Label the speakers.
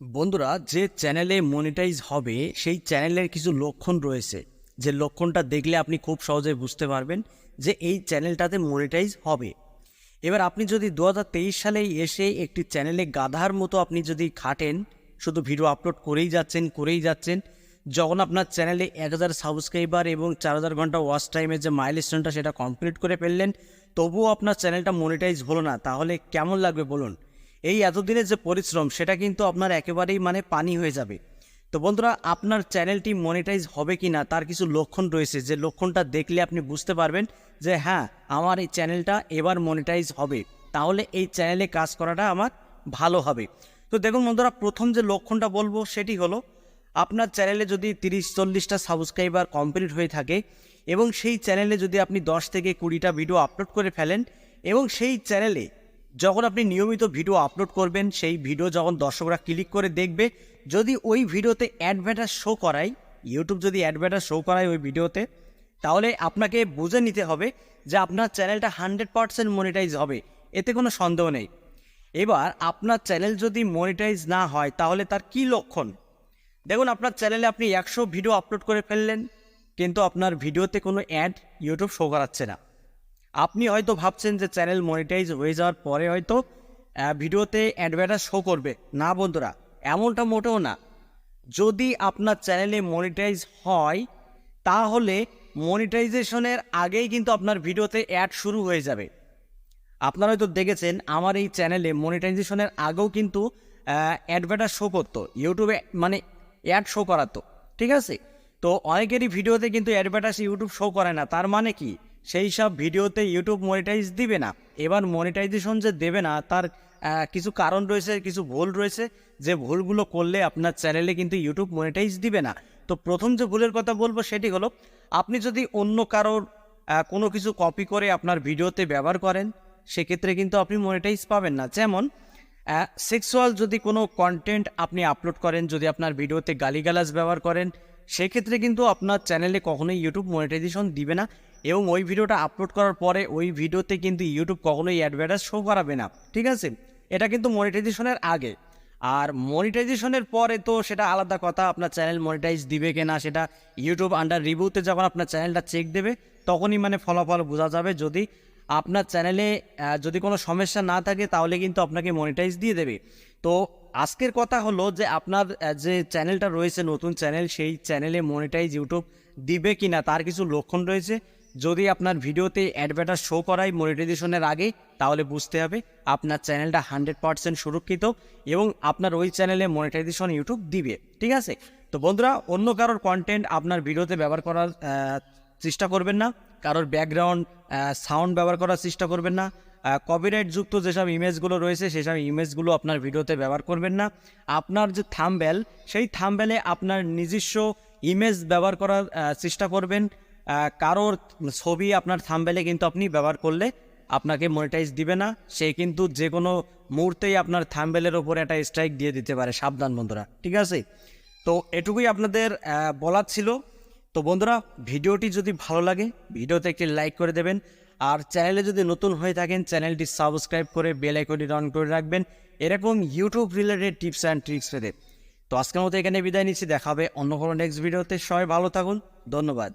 Speaker 1: বন্ধুরা, যে চ্যানেলে মনিটাইজ হবে সেই চ্যানেলের কিছু লক্ষণ রয়েছে, যে লক্ষণটা দেখলে আপনি খুব সহজে বুঝতে পারবেন যে এই চ্যানেলটাতে মনিটাইজ হবে। এবার আপনি যদি 2023 সালে এসে একটি চ্যানেলে গাধার মতো আপনি যদি খাটেন, শুধু ভিডিও আপলোড করেই যাচ্ছেন, যখন আপনার চ্যানেলে 1000 সাবস্ক্রাইবার এবং 4000 ঘন্টা ওয়াচ টাইমের যে মাইলস্টোনটা সেটা কমপ্লিট করে ফেললেন, তবুও আপনার চ্যানেলটা মনিটাইজ হলো না, তাহলে কেমন লাগবে বলুন? এই এতদিনের যে পরিশ্রম সেটা কিন্তু আপনার একেবারেই পানি হয়ে যাবে। তো বন্ধুরা, আপনার চ্যানেলটি মনিটাইজ হবে কি না তার কিছু লক্ষণ রয়েছে, যে লক্ষণটা দেখলে আপনি বুঝতে পারবেন যে হ্যাঁ, আমার এই চ্যানেলটা এবার মনিটাইজ হবে, তাহলে এই চ্যানেলে কাজ করাটা আমার ভালো হবে। তো দেখুন বন্ধুরা, প্রথম যে লক্ষণটা বলবো সেটি হলো, আপনার চ্যানেলে যদি 30-40টা সাবস্ক্রাইবার কমপ্লিট হয়ে থাকে এবং সেই চ্যানেলে যদি আপনি 10 থেকে 20টা ভিডিও আপলোড করে ফেলেন, এবং সেই চ্যানেলে যখন আপনি নিয়মিত ভিডিও আপলোড করবেন, সেই ভিডিও যখন দর্শকরা ক্লিক করে দেখবে, যদি ওই ভিডিওতে অ্যাডভার্টাইজ শো করায়, ইউটিউব যদি অ্যাডভার্টাইজ শো করায় ওই ভিডিওতে, তাহলে আপনাকে বুঝে নিতে হবে যে আপনার চ্যানেলটা 100% মনিটাইজ হবে, এতে কোনো সন্দেহ নেই। এবার আপনার চ্যানেল যদি মনিটাইজ না হয় তাহলে তার কী লক্ষণ? দেখুন, আপনার চ্যানেলে আপনি 100 ভিডিও আপলোড করে ফেললেন, কিন্তু আপনার ভিডিওতে কোনো অ্যাড ইউটিউব শো করাচ্ছে না। আপনি হয়তো ভাবছেন যে চ্যানেল মনিটাইজ হয়ে যাওয়ার পরে হয়তো ভিডিওতে অ্যাডভার্টাইজ শো করবে। না বন্ধুরা, এমনটা মোটেও না। যদি আপনার চ্যানেলে মনিটাইজ হয়, তাহলে মনিটাইজেশনের আগেই কিন্তু আপনার ভিডিওতে অ্যাড শুরু হয়ে যাবে। আপনারা হয়তো দেখেছেন, আমার এই চ্যানেলে মনিটাইজেশনের আগেও কিন্তু অ্যাডভার্টাইজ শো করতো, ইউটিউবে অ্যাড শো করাতো, ঠিক আছে? তো অনেকেরই ভিডিওতে কিন্তু অ্যাডভার্টাইজ ইউটিউব শো করে না। তার মানে কি, সেই সব ভিডিওতে ইউটিউব মনিটাইজ দিবে না। এবার মনিটাইজেশন যে দেবে না তার কিছু কারণ রয়েছে, কিছু ভুল রয়েছে, যে ভুলগুলো করলে আপনার চ্যানেলে কিন্তু ইউটিউব মনিটাইজ দিবে না। তো প্রথম যে ভুলের কথা বলবো সেটি হলো, আপনি যদি অন্য কারোর কোনো কিছু কপি করে আপনার ভিডিওতে ব্যবহার করেন, সেক্ষেত্রে কিন্তু আপনি মনিটাইজ পাবেন না। যেমন সেক্সুয়াল যদি কোনো কন্টেন্ট আপনি আপলোড করেন, যদি আপনার ভিডিওতে গালিগালাজ ব্যবহার করেন, সেক্ষেত্রে কিন্তু আপনার চ্যানেলে কখনোই ইউটিউব মনিটাইজেশন দিবে না, এবং ওই ভিডিওটা আপলোড করার পরে ওই ভিডিওতে কিন্তু ইউটিউব কখনোই অ্যাডভার্টাইজ শো করাবে না, ঠিক আছে? এটা কিন্তু মনিটাইজেশনের আগে। আর মনিটাইজেশনের পরে তো সেটা আলাদা কথা, আপনার চ্যানেল মনিটাইজ দিবে কিনা সেটা ইউটিউব আন্ডার রিভিউতে যখন আপনার চ্যানেলটা চেক দেবে, তখনই ফলাফল বোঝা যাবে। যদি আপনার চ্যানেলে যদি কোনো সমস্যা না থাকে, তাহলে কিন্তু আপনাকে মনিটাইজ দিয়ে দেবে। তো আজকের কথা হলো যে আপনার যে চ্যানেলটা রয়েছে, নতুন চ্যানেল, সেই চ্যানেলে মনিটাইজ ইউটিউব দিবে কিনা তার কিছু লক্ষণ রয়েছে। যদি আপনার ভিডিওতে অ্যাডভার্টাইজ শো করায় মনিটাইজেশনের আগে, তাহলে বুঝতে হবে আপনার চ্যানেলটা 100% সুরক্ষিত এবং আপনার ওই চ্যানেলে মনিটাইজেশন ইউটিউব দিবে, ঠিক আছে? তো বন্ধুরা, অন্য কারোর কন্টেন্ট আপনার ভিডিওতে ব্যবহার করার চেষ্টা করবেন না, কারোর ব্যাকগ্রাউন্ড সাউন্ড ব্যবহার করার চেষ্টা করবেন না, কপিরাইটযুক্ত যেসব ইমেজগুলো রয়েছে সেসব ইমেজগুলো আপনার ভিডিওতে ব্যবহার করবেন না। আপনার যে থাম্বনেল, সেই থাম্বনেলে আপনার নিজস্ব ইমেজ ব্যবহার করার চেষ্টা করবেন। কারোর ছবি আপনার থাম্বনেলে কিন্তু আপনি ব্যবহার করলে আপনাকে মনিটাইজ দিবে না। সে কিন্তু যে কোনো মুহূর্তেই আপনার থাম্বনেলের ওপরে একটা স্ট্রাইক দিয়ে দিতে পারে। সাবধান বন্ধুরা, ঠিক আছে? তো এটুকুই আপনাদের বলার ছিল। তো বন্ধুরা, ভিডিওটি যদি ভালো লাগে, ভিডিওতে একটি লাইক করে দেবেন, আর চ্যানেলে যদি নতুন হয়ে থাকেন চ্যানেলটি সাবস্ক্রাইব করে বেল আইকনটি অন করে রাখবেন, এরকম YouTube related tips and tricks পেতে। তো আজকের মতো এখানে বিদায় নিচ্ছি, দেখা হবে অন্য কোনো নেক্সট ভিডিওতে। সবাই ভালো থাকুন, ধন্যবাদ।